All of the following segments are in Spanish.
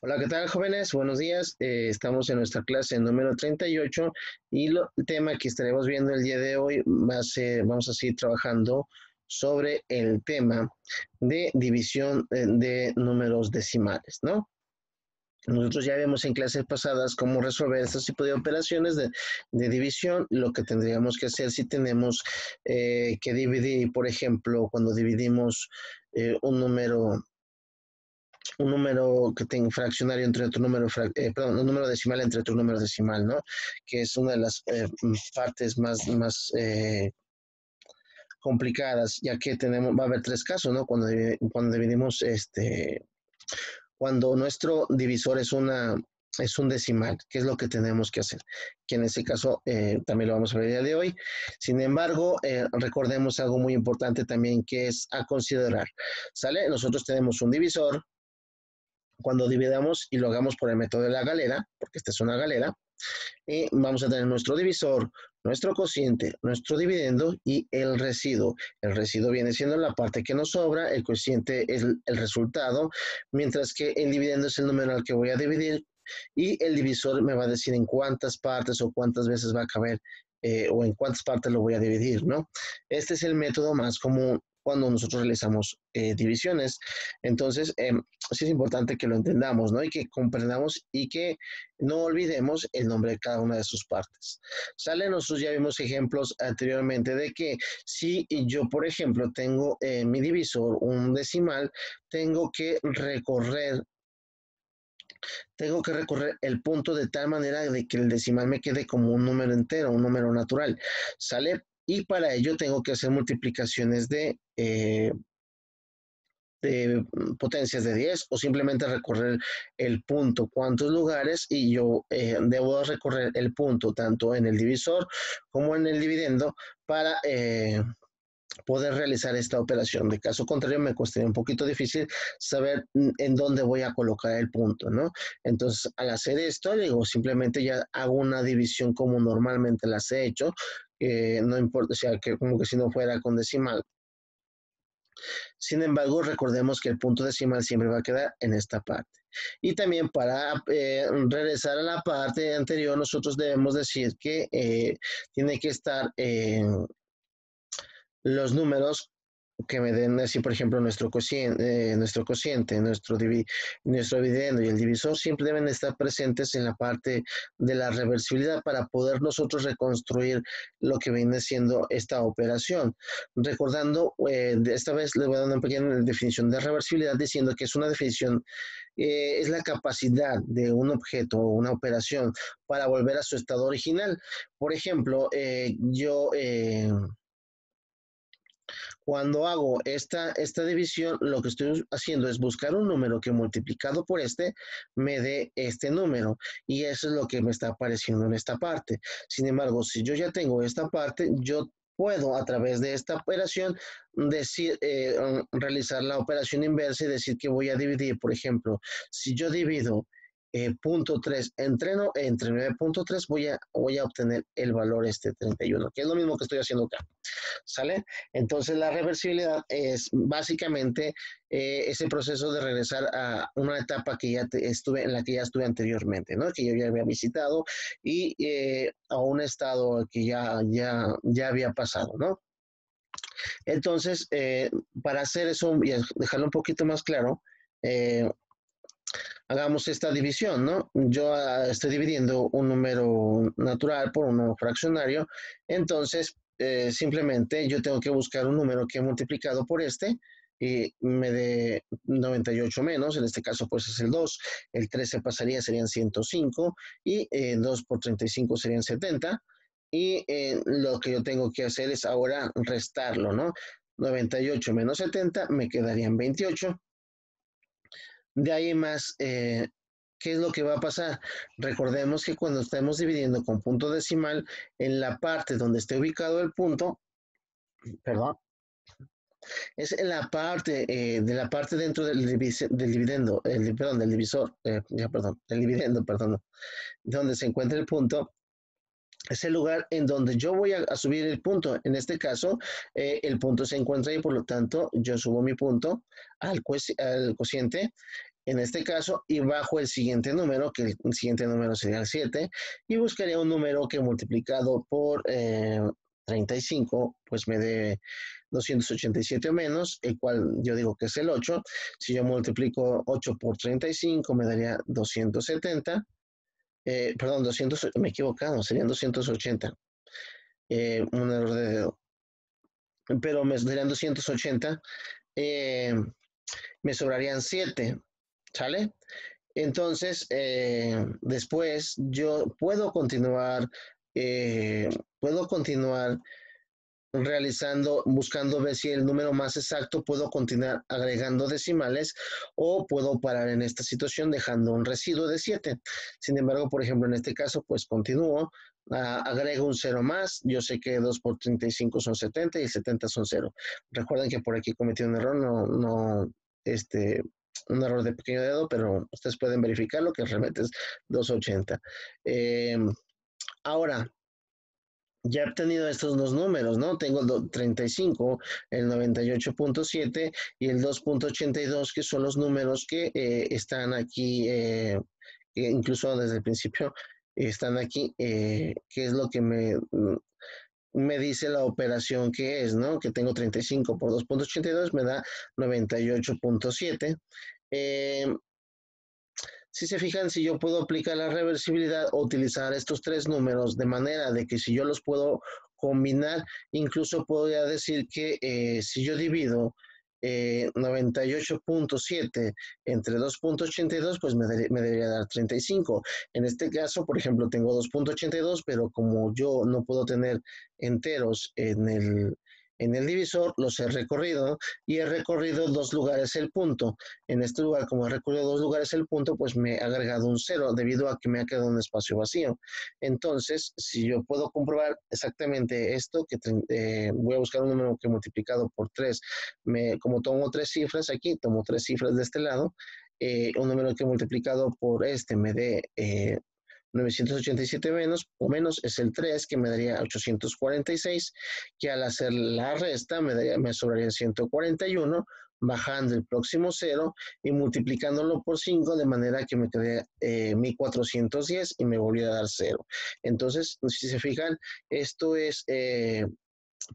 Hola, ¿qué tal, jóvenes? Buenos días. Estamos en nuestra clase número 38 y el tema que estaremos viendo el día de hoy vamos a seguir trabajando sobre el tema de división de números decimales, ¿no? Nosotros ya vimos en clases pasadas cómo resolver este tipo de operaciones de división, lo que tendríamos que hacer si tenemos que dividir, por ejemplo, cuando dividimos un número que tenga fraccionario entre otro número, perdón, un número decimal entre otro número decimal, ¿no? Que es una de las partes más complicadas, ya que va a haber tres casos, ¿no? Cuando dividimos, cuando nuestro divisor es un decimal, ¿qué es lo que tenemos que hacer? Que en ese caso también lo vamos a ver el día de hoy. Sin embargo, recordemos algo muy importante también que es a considerar, ¿sale? Nosotros tenemos un divisor, cuando dividamos y lo hagamos por el método de la galera, porque esta es una galera, vamos a tener nuestro divisor, nuestro cociente, nuestro dividendo y el residuo. El residuo viene siendo la parte que nos sobra, el cociente es el resultado, mientras que el dividendo es el número al que voy a dividir y el divisor me va a decir en cuántas partes o cuántas veces va a caber o en cuántas partes lo voy a dividir, ¿no? Este es el método más común cuando nosotros realizamos divisiones. Entonces, sí es importante que lo entendamos, ¿no? Y que comprendamos y que no olvidemos el nombre de cada una de sus partes. Sale, nosotros ya vimos ejemplos anteriormente de que si yo, por ejemplo, tengo mi divisor, un decimal, tengo que recorrer el punto de tal manera de que el decimal me quede como un número entero, un número natural, ¿sale? Y para ello tengo que hacer multiplicaciones de potencias de 10 o simplemente recorrer el punto, cuántos lugares, y yo debo recorrer el punto tanto en el divisor como en el dividendo para poder realizar esta operación. De caso contrario, me costaría un poquito difícil saber en dónde voy a colocar el punto, ¿no? Entonces, al hacer esto, digo, simplemente ya hago una división como normalmente las he hecho, no importa, o sea, que como que si no fuera con decimal. Sin embargo, recordemos que el punto decimal siempre va a quedar en esta parte. Y también para regresar a la parte anterior, nosotros debemos decir que tiene que estar los números que me den así, por ejemplo, nuestro dividendo y el divisor siempre deben estar presentes en la parte de la reversibilidad para poder nosotros reconstruir lo que viene siendo esta operación. Recordando, esta vez les voy a dar una pequeña definición de reversibilidad diciendo que es una definición, es la capacidad de un objeto o una operación para volver a su estado original. Por ejemplo, cuando hago esta división, lo que estoy haciendo es buscar un número que multiplicado por este me dé este número. Y eso es lo que me está apareciendo en esta parte. Sin embargo, si yo ya tengo esta parte, yo puedo a través de esta operación realizar la operación inversa y decir que voy a dividir, por ejemplo, si yo divido punto 3 entre 9.3 voy a obtener el valor 31, que es lo mismo que estoy haciendo acá. ¿Sale? Entonces la reversibilidad es básicamente ese proceso de regresar a una etapa que en la que ya estuve anteriormente, ¿no? Que yo ya había visitado y a un estado que ya había pasado, ¿no? Entonces, para hacer eso y dejarlo un poquito más claro, eh, hagamos esta división, ¿no? Yo estoy dividiendo un número natural por un número fraccionario, entonces simplemente yo tengo que buscar un número que he multiplicado por este y me dé 98 menos, en este caso pues es el 2, el 3 se pasaría, serían 105 y 2 por 35 serían 70 y lo que yo tengo que hacer es ahora restarlo, ¿no? 98 menos 70 me quedarían 28. De ahí más, ¿qué es lo que va a pasar? Recordemos que cuando estemos dividiendo con punto decimal, en la parte donde esté ubicado el punto, perdón, es en la parte de la parte dentro del dividendo, perdón, del divisor, perdón, del dividendo, perdón, donde se encuentra el punto, es el lugar en donde yo voy a subir el punto. En este caso, el punto se encuentra ahí, por lo tanto, yo subo mi punto al cociente en este caso, y bajo el siguiente número, que el siguiente número sería el 7, y buscaría un número que multiplicado por 35, pues me dé 287 o menos, el cual yo digo que es el 8. Si yo multiplico 8 por 35, me daría 270. Perdón, 200, me he equivocado, serían 280. Un error de dedo. Pero me darían 280. Eh, me sobrarían 7, ¿sale? Entonces, después yo puedo continuar realizando, buscando ver si el número más exacto, puedo continuar agregando decimales o puedo parar en esta situación dejando un residuo de 7. Sin embargo, por ejemplo, en este caso, pues continúo, agrego un 0 más, yo sé que 2 por 35 son 70 y 70 son 0. Recuerden que por aquí cometí un error, un error de pequeño dedo, pero ustedes pueden verificarlo que realmente es 280. Ahora, ya he obtenido estos dos números, ¿no? Tengo el 35, el 98.7 y el 2.82, que son los números que están aquí, que incluso desde el principio están aquí, que es lo que me dice la operación que es, ¿no? Que tengo 35 por 2.82 me da 98.7. Si se fijan, si yo puedo aplicar la reversibilidad o utilizar estos tres números de manera de que si yo los puedo combinar, incluso podría decir que si yo divido 98.7 entre 2.82, pues me debería dar 35. En este caso, por ejemplo, tengo 2.82, pero como yo no puedo tener enteros en el divisor, los he recorrido y he recorrido dos lugares el punto. En este lugar, como he recorrido dos lugares el punto, pues me he agregado un 0 debido a que me ha quedado un espacio vacío. Entonces, si yo puedo comprobar exactamente esto, que voy a buscar un número que multiplicado por 3, como tomo tres cifras aquí, tomo tres cifras de este lado, un número que multiplicado por este me dé 987 menos o menos es el 3, que me daría 846, que al hacer la resta me sobraría 141, bajando el próximo 0 y multiplicándolo por 5 de manera que me quedé 1410 y me volvió a dar 0. Entonces, si se fijan, esto es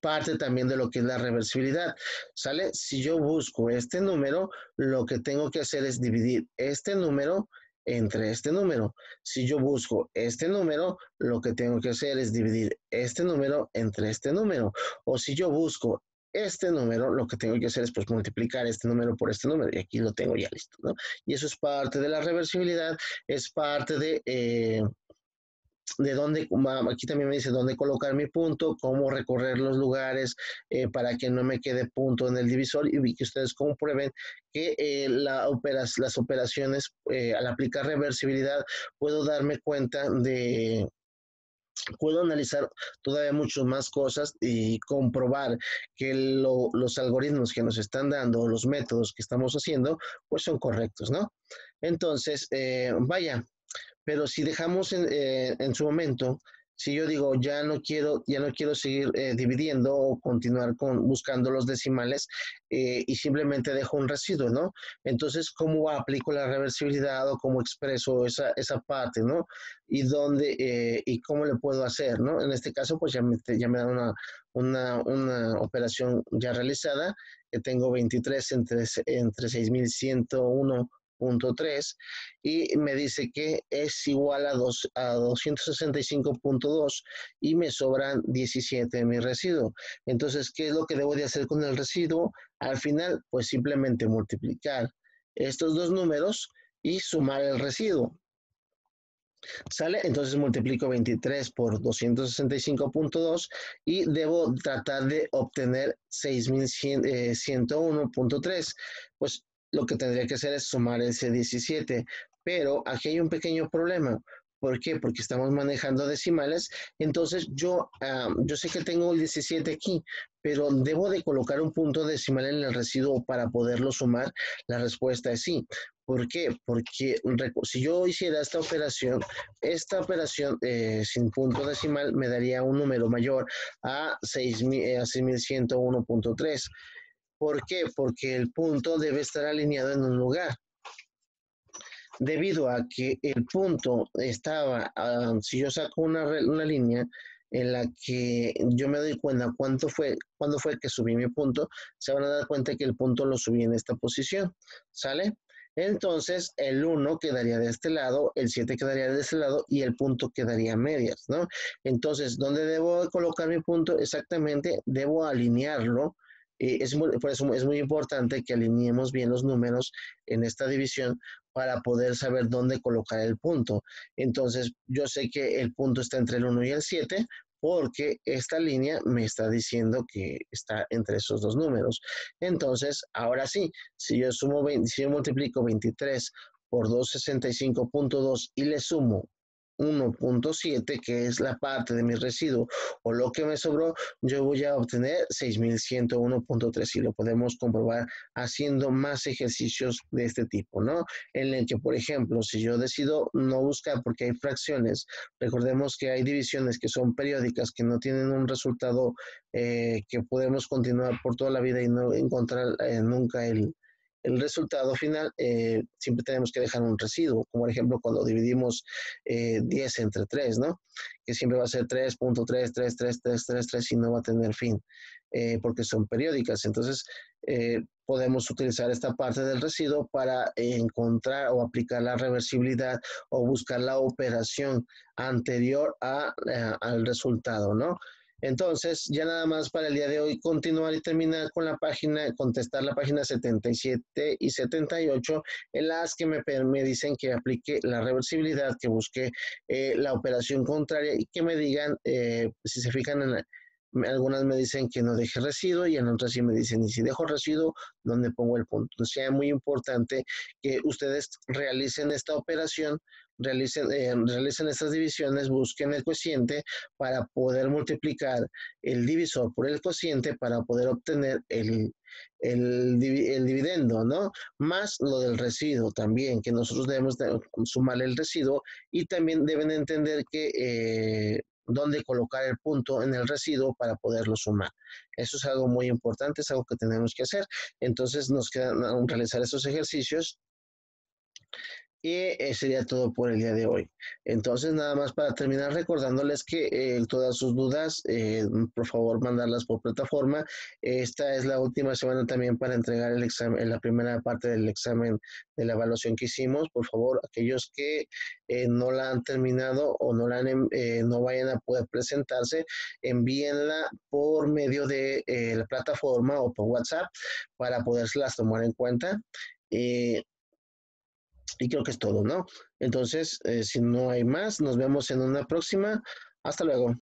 parte también de lo que es la reversibilidad, ¿sale? Si yo busco este número, lo que tengo que hacer es dividir este número entre este número. Si yo busco este número, lo que tengo que hacer es dividir este número entre este número. O si yo busco este número, lo que tengo que hacer es pues multiplicar este número por este número y aquí lo tengo ya listo, ¿no? Y eso es parte de la reversibilidad, es parte de dónde, aquí también me dice dónde colocar mi punto, cómo recorrer los lugares para que no me quede punto en el divisor y que ustedes comprueben que las operaciones, al aplicar reversibilidad, puedo darme cuenta puedo analizar todavía muchas más cosas y comprobar que los algoritmos que nos están dando, los métodos que estamos haciendo, pues son correctos, ¿no? Entonces, vaya, pero si dejamos en su momento, si yo digo ya no quiero seguir dividiendo o continuar buscando los decimales y simplemente dejo un residuo, ¿no? Entonces, ¿cómo aplico la reversibilidad o cómo expreso esa parte, ¿no? Y cómo le puedo hacer, ¿no? En este caso, pues ya me da una operación ya realizada, que tengo 23 entre 6101.3 y me dice que es igual a 265.2 y me sobran 17 en mi residuo. Entonces, ¿qué es lo que debo de hacer con el residuo? Al final, pues simplemente multiplicar estos dos números y sumar el residuo. ¿Sale? Entonces multiplico 23 por 265.2 y debo tratar de obtener 6101.3. Pues lo que tendría que hacer es sumar ese 17. Pero aquí hay un pequeño problema. ¿Por qué? Porque estamos manejando decimales. Entonces yo sé que tengo el 17 aquí, pero debo de colocar un punto decimal en el residuo para poderlo sumar. La respuesta es sí. ¿Por qué? Porque si yo hiciera esta operación sin punto decimal me daría un número mayor a 6101.3. ¿Por qué? Porque el punto debe estar alineado en un lugar. debido a que el punto estaba, si yo saco una línea en la que yo me doy cuenta cuándo fue que subí mi punto, se van a dar cuenta que el punto lo subí en esta posición, ¿sale? Entonces el 1 quedaría de este lado, el 7 quedaría de este lado y el punto quedaría a medias, ¿no? Entonces, ¿dónde debo colocar mi punto? Exactamente, debo alinearlo. Por eso es muy importante que alineemos bien los números en esta división para poder saber dónde colocar el punto. Entonces, yo sé que el punto está entre el 1 y el 7 porque esta línea me está diciendo que está entre esos dos números. Entonces, ahora sí, si yo multiplico 23 por 265.2 y le sumo 1.7, que es la parte de mi residuo o lo que me sobró, yo voy a obtener 6101.3 y lo podemos comprobar haciendo más ejercicios de este tipo, ¿no? En el que, por ejemplo, si yo decido no buscar porque hay fracciones, recordemos que hay divisiones que son periódicas, que no tienen un resultado que podemos continuar por toda la vida y no encontrar nunca el resultado final, siempre tenemos que dejar un residuo, como por ejemplo cuando dividimos 10 entre 3, ¿no? Que siempre va a ser 3.33333 y no va a tener fin, porque son periódicas. Entonces, podemos utilizar esta parte del residuo para encontrar o aplicar la reversibilidad o buscar la operación anterior al resultado, ¿no? Entonces, ya nada más para el día de hoy, continuar y terminar con la página, contestar la página 77 y 78, en las que me dicen que aplique la reversibilidad, que busque la operación contraria y que me digan, si se fijan algunas me dicen que no deje residuo y en otras sí me dicen, y si dejo residuo, ¿dónde pongo el punto? Entonces, sea muy importante que ustedes realicen esta operación, realicen estas divisiones, busquen el cociente para poder multiplicar el divisor por el cociente para poder obtener el dividendo, ¿no? Más lo del residuo también, que nosotros debemos sumar el residuo y también deben entender que dónde colocar el punto en el residuo para poderlo sumar. Eso es algo muy importante, es algo que tenemos que hacer. Entonces nos queda realizar esos ejercicios y sería todo por el día de hoy. Entonces, nada más para terminar, recordándoles que todas sus dudas, por favor, mandarlas por plataforma. Esta es la última semana también para entregar el examen, la primera parte del examen de la evaluación que hicimos. Por favor, aquellos que no la han terminado o no vayan a poder presentarse, envíenla por medio de la plataforma o por WhatsApp para podérselas tomar en cuenta. Y creo que es todo, ¿no? Entonces, si no hay más, nos vemos en una próxima. Hasta luego.